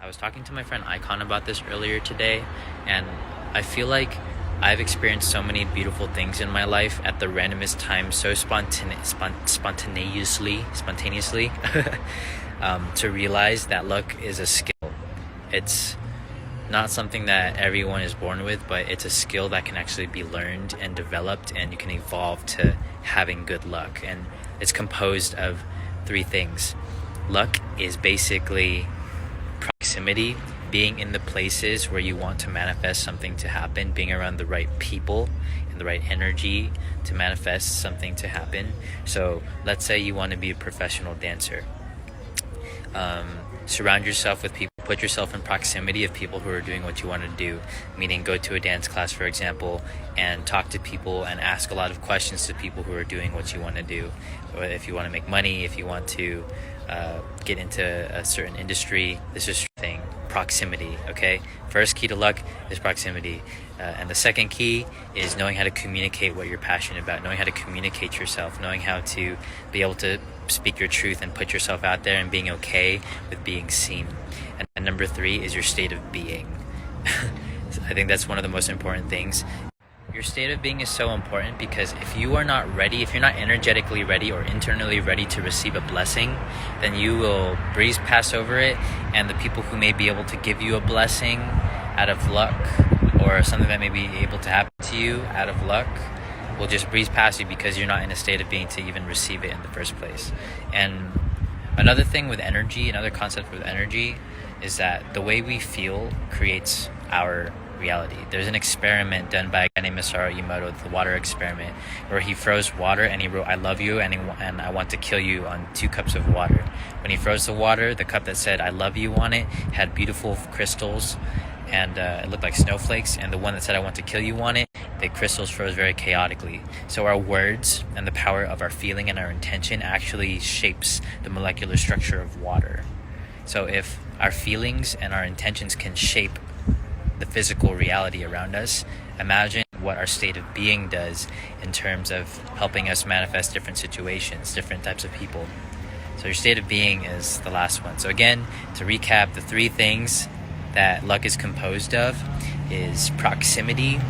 I was talking to my friend Icon about this earlier today, and I feel like I've experienced so many beautiful things in my life at the randomest time, so spontaneously, to realize that luck is a skill. It's not something that everyone is born with, but it's a skill that can actually be learned and developed, and you can evolve to having good luck. And it's composed of three things. Luck is basically proximity, being in the places where you want to manifest something to happen, being around the right people and the right energy to manifest something to happen. So let's say you want to be a professional dancer. Surround yourself with people, put yourself in proximity of people who are doing what you want to do, meaning go to a dance class, for example, and talk to people and ask a lot of questions to people who are doing what you want to do. Or if you want to make money, if you want to get into a certain industry, this is thing, proximity. Okay, first key to luck is proximity, and the second key is knowing how to communicate what you're passionate about, knowing how to communicate yourself, knowing how to be able to speak your truth and put yourself out there, and being okay with being seen. And number three is your state of being. I think that's one of the most important things. Your state of being is so important because if you are not ready, if you're not energetically ready or internally ready to receive a blessing, then you will breeze past over it, and the people who may be able to give you a blessing out of luck, or something that may be able to happen to you out of luck, will just breeze past you because you're not in a state of being to even receive it in the first place. And another thing with energy, another concept with energy, is that the way we feel creates our reality. There's an experiment done by a guy named Masaru Emoto, the water experiment, where he froze water and he wrote "I love you" and "I want to kill you" on 2 cups of water. When he froze the water, the cup that said "I love you" on it had beautiful crystals, and it looked like snowflakes, and the one that said "I want to kill you" on it, the crystals froze very chaotically. So our words and the power of our feeling and our intention actually shapes the molecular structure of water. So if our feelings and our intentions can shape the physical reality around us, imagine what our state of being does in terms of helping us manifest different situations, different types of people. So your state of being is the last one. So again, to recap, the 3 things that luck is composed of is proximity,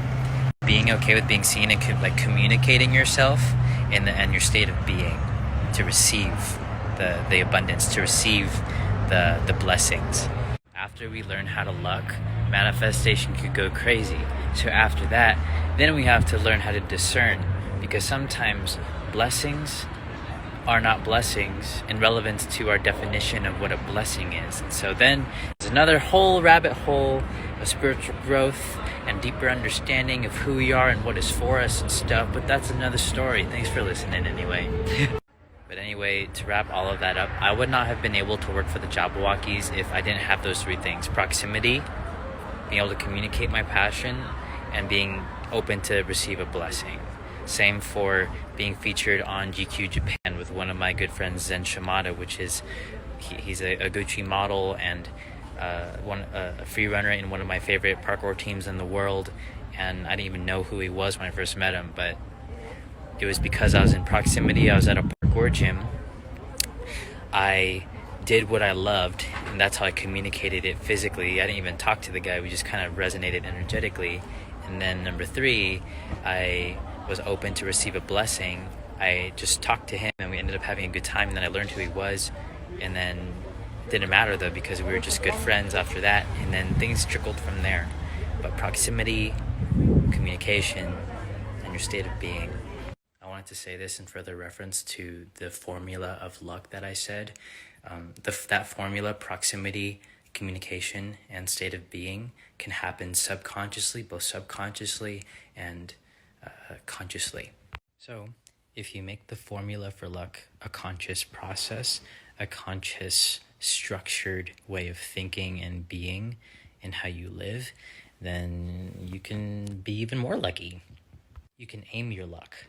being okay with being seen, and communicating yourself, and your state of being to receive the abundance, to receive the blessings. After we learn how to luck, manifestation could go crazy. So after that, then we have to learn how to discern, because sometimes blessings are not blessings in relevance to our definition of what a blessing is. And so then there's another whole rabbit hole of spiritual growth and deeper understanding of who we are and what is for us and stuff, but that's another story. Thanks for listening anyway. But anyway, to wrap all of that up, I would not have been able to work for the Jabberwockies if I didn't have those 3 things: proximity, being able to communicate my passion, and being open to receive a blessing. Same for being featured on GQ Japan with one of my good friends, Zen Shimada, which is he's a Gucci model and a free runner in one of my favorite parkour teams in the world. And I didn't even know who he was when I first met him, but it was because I was in proximity. I was at a parkour gym. I did what I loved, and that's how I communicated it physically. I didn't even talk to the guy. We just kind of resonated energetically. And then number 3, I was open to receive a blessing. I just talked to him, and we ended up having a good time, and then I learned who he was. And then it didn't matter, though, because we were just good friends after that, and then things trickled from there. But proximity, communication, and your state of being. I wanted to say this in further reference to the formula of luck that I said. That formula, proximity, communication, and state of being, can happen subconsciously, both subconsciously and consciously. So if you make the formula for luck a conscious process, a conscious structured way of thinking and being and how you live, then you can be even more lucky. You can aim your luck.